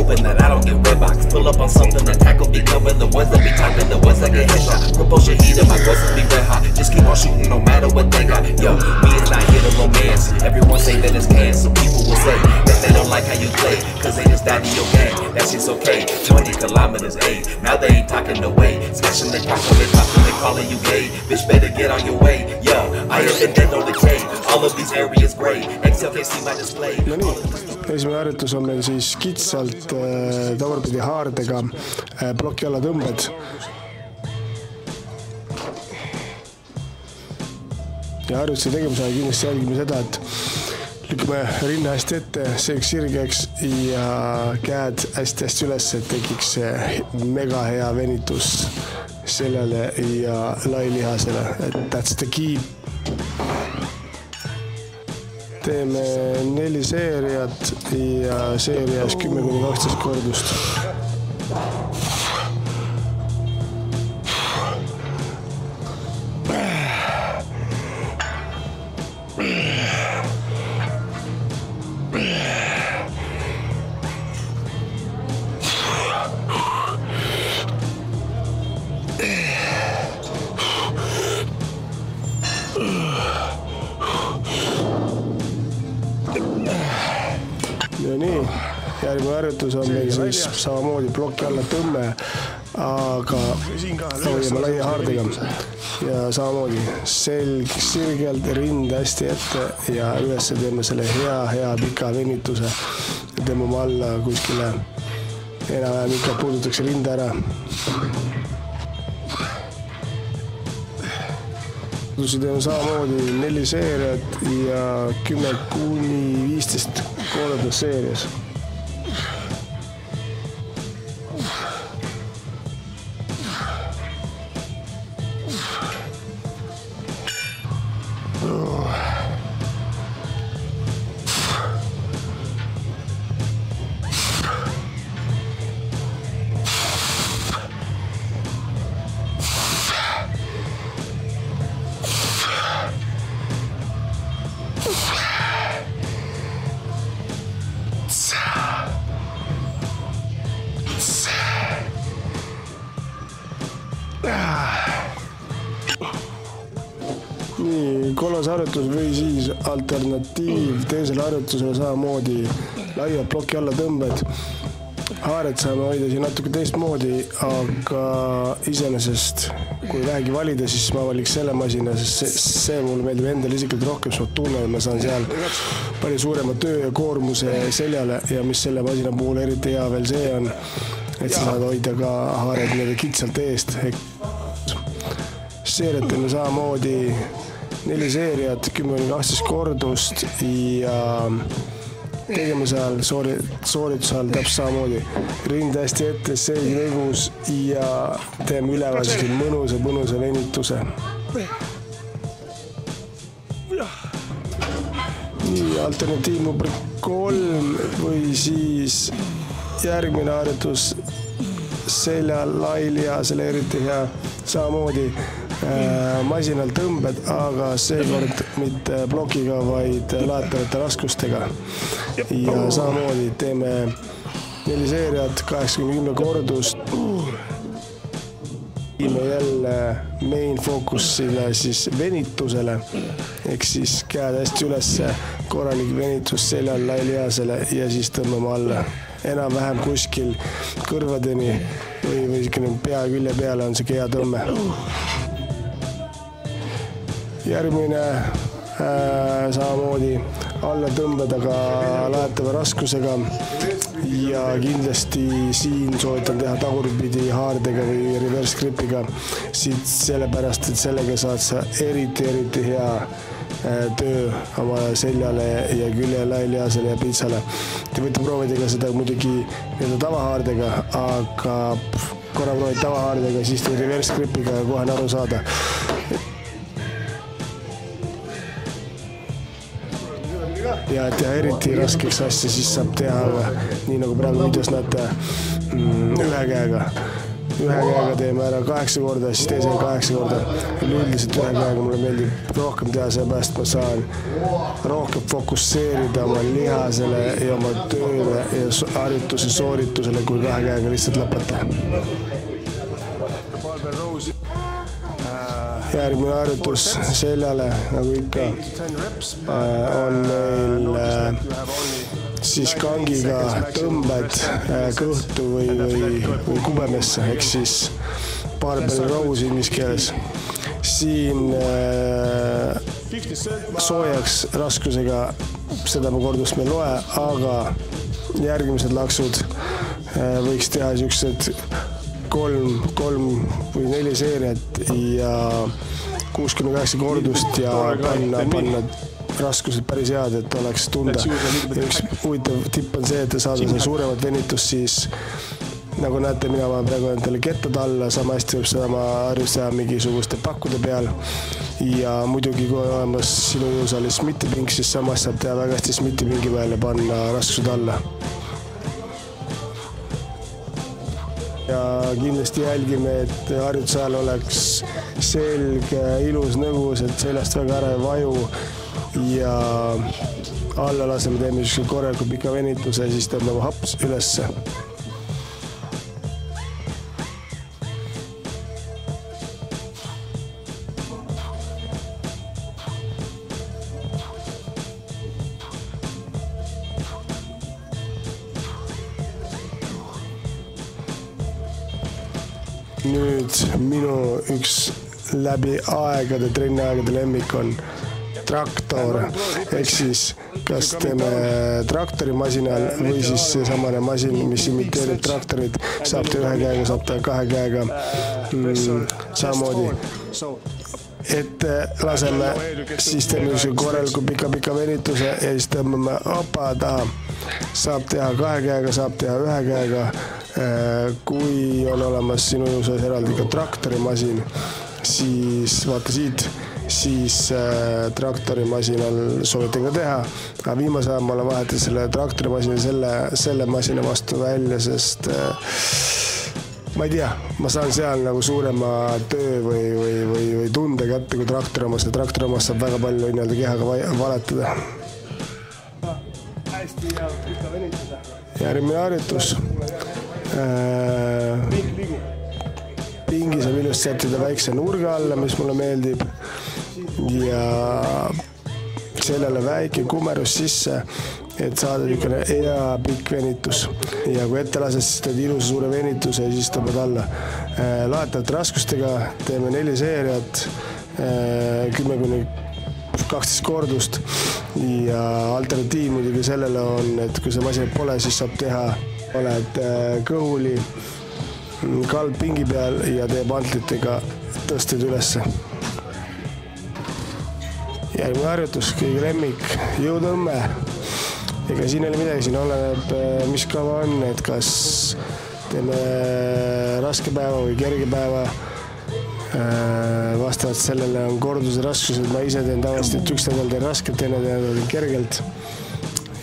hoping that I don't get red box. Pull up on something that tackle be cover the ones that be typing, the ones that get headshot. Propulsion heat and my groceries be red hot. Just keep on shooting no matter what they got. Yo, me is not here to romance. Everyone say that it's cancer. People will say that they don't like how you play, cause they just died in your game. That shit's okay. 20 kilometers, ayy. Now they ain't talking the way. Smashing the cock on the top and they calling you gay. Bitch better get on your way. Yo, I have been dead on the chain. All of these areas gray. Excel can't see my display. No nii, esimene harjutus on meil siis kitsalt tagurpidi haardega ploki alla tõmbed. Ja harjutuse tegemise aja kindlasti jälgime seda, et lükkame rinna hästi ette, seeks sirgeks ja käed hästi üles, et tekiks mega hea venitus sellele ja lailihasele. That's the key. Teeme 4 seeriat ja seerias 10-12 kordust. Ja nii, järgmine harjutus on meil siis samamoodi ploki alla tõmme, aga hoiame laia haardega ja samamoodi selg sirgelt, rind hästi ette ja üles teeme selle hea pika venituse ja teeme alla kuskile enam-vähem ikka puudutakse rinda ära. Teeme samamoodi 4 seeriat ja 10-15 korda seerias. Nii, kolmas harjutus või siis alternatiiv teisele harjutusele samamoodi laia ploki alla tõmbed. Haaret saame hoida siin natuke teistmoodi, aga iseenesest kui vähegi valida, siis ma valiks selle masina, sest see mul meeldib endale isiklikult rohkem, sest ma tunnen, et ma saan seal palju suurema töö ja koormuse seljale ja mis selle masina puhul eriti hea veel see on, et sa saad hoida ka haared nii kitsalt eest. Seeriat teeme samamoodi 4 seeriat, 10-12 kordust ja tegeme seal soorituse all täpselt samamoodi. Rind hästi ette, selg lõgus ja teeme üleval mõnusa venituse. Nii, alternatiiv number 3 või siis järgmine harjutus selja lailihasele eriti hea samamoodi masinal tõmbed, aga seekord mitte plokiga, vaid laetavate raskustega. Ja samamoodi teeme 4 seeriat, 80 kordust. Viime jälle main fookusile siis venitusele, ehk siis käed hästi ülesse, korralik venitus seljal lailihasele ja siis tõmbame alla. Enam-vähem kuskil kõrvadeni või pea külje peale on see hea tõmme. Järgmine samamoodi alla tõmbed, aga laetava raskusega ja kindlasti siin soovitan teha tagurpidi haardega või reverse gripiga, sellepärast, et sellega saad sa eriti hea töö oma seljale ja külje lailihasele ja pitsale. Te võite proovida ka seda muidugi tavahaardega, aga korra proovid tavahaardega, siis te reverse gripiga kohe aru saada. Ja et teha eriti raskeks asja, siis saab teha nii nagu praegu videos näete ühe käega. ühe käega teeme ära 8 korda, siis teisega 8 korda. Üldiselt ühe käega mulle meeldib rohkem teha, seepärast ma saan rohkem fokusseerida oma lihasele ja oma tööle ja harjutuse sooritusele, kui 2 käega lihtsalt lõpeta. Järgmine harjutus seljale, nagu ikka, on meil siis kangiga tõmbed kõhtu või kubemesse, ehk siis barbell rows inglise keeles. Siin soojaks raskusega, seda ma kordust meil loe, aga järgmised laksud võiks teha niisugused 3 või 4 seeriat ja 6-9 kordust ja panna raskused päris head, et oleks tunda. Ja üks huvitav tipp on see, et te saada seda suuremat venitust, siis nagu näete, mina olen praegu endale kettad alla, sama hästi võib seda harjus teha mingisuguste pakkude peal. Ja muidugi, kui on olemas sinu jõusaalis smittiping, siis sama saab teha väga hästi smittipingi peal ja panna raskused alla. Ja kindlasti jälgime, et harjutuse ajal oleks selge, ilus nõgus, et seljast väga ära ei vaju ja alla laseme, teeme niisuguse korraliku pika venituse ja siis tõmbame haps ülesse. Nüüd minu üks läbi aegade, trenniaegade lemmik on traktor, ehk siis kas teeme traktorimasinal või siis seesamane masin, mis imiteerib traktorit, saab ta 1 käega, saab ta 2 käega samamoodi. Et laseme, siis teeme korraliku pika venituse ja siis tõmbame opa taha. Saab teha 2 käega, saab teha 1 käega. Kui on olemas sinu jõusaalis eraldi ka traktorimasin, siis vaata siit, siis traktorimasinal soovitan ka teha. Aga viimase ajal ma olen vahetanud selle traktorimasini selle masina vastu välja, sest ma ei tea, ma saan seal nagu suurema töö või tunde kätte kui traktorimas ja traktorimas saab väga palju kehaga valetada. Hästi hea pika venitada. Järgmine harjutus. Pingi saab ilusti sättida väikse nurga alla, mis mulle meeldib ja seljale väike kumerus sisse, et saada niisugune hea pikk venitus ja kui ette lased, siis teed ilusa suure venituse ja siis tõmbad alla. Lahetavalt raskustega teeme 4 seeriat, 10-12 kordust ja alternatiiv muidugi sellele on, et kui see masin pole, siis saab teha, oled kõhuli kalb pingi peal ja teeb antlitega tõsted ülesse. Järgmine harjutus, kõige lemmik, jõutõmme. Ega siin ei ole midagi, siin oleneb, mis kava on, et kas teeme raske päeva või kerge päeva. Vastavalt sellele on korduse raskused, ma ise teen tavaliselt, et 1 nädal teen raskelt, 2 nädal teen kergelt.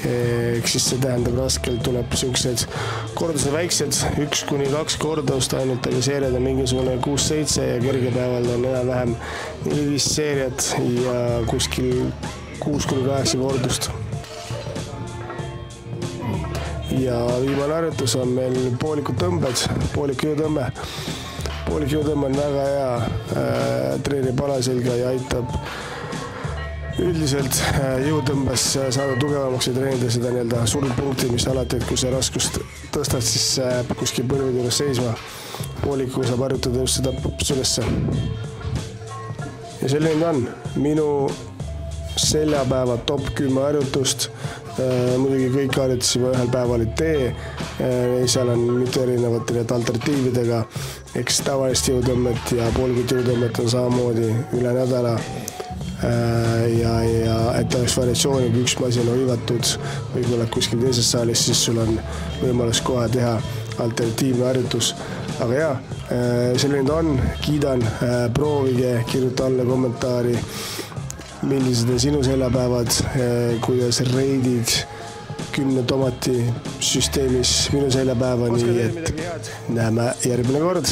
Ehk siis see tähendab raskelt tuleb niisugused kordused väiksed, 1-2 kordust ainult, aga seeriad on mingisugune 6-7 ja kergepäeval on enam-vähem 4-5 seeriat ja kuskil 6-8 kordust. Ja viimane harjutus on meil poolikud tõmbed, poolik jõutõmme. Poolik jõutõmme on väga hea, treenib alaselga ja aitab üldiselt jõutõmbes saada tugevamaks ja treenida seda nii-öelda sulgpunkti, mis alati, et kui see raskust tõstad, siis kuskil põlvide juures seisma. Poolikuga saab harjutada just seda ülesse. Ja selline on minu seljapäeva top 10 harjutust. Muidugi kõik harjutusi ma ühel päeval ei tee. Seal on mitu erinevate alternatiividega. Eks tavalist jõutõmmet ja poolikut jõutõmmet on samamoodi üle nädala. Ja et oleks variatsiooni, kui üks masin on hõivatud või kui oled kuskil teises saalis, siis sul on võimalus kohe teha alternatiivne harjutus. Aga jaa, selline on, kiidan, proovige, kirjuta alla kommentaari, millised on sinu seljapäevad, kuidas reidid, 10 tomati süsteemis minu seljapäevani, et näeme järgmine kord.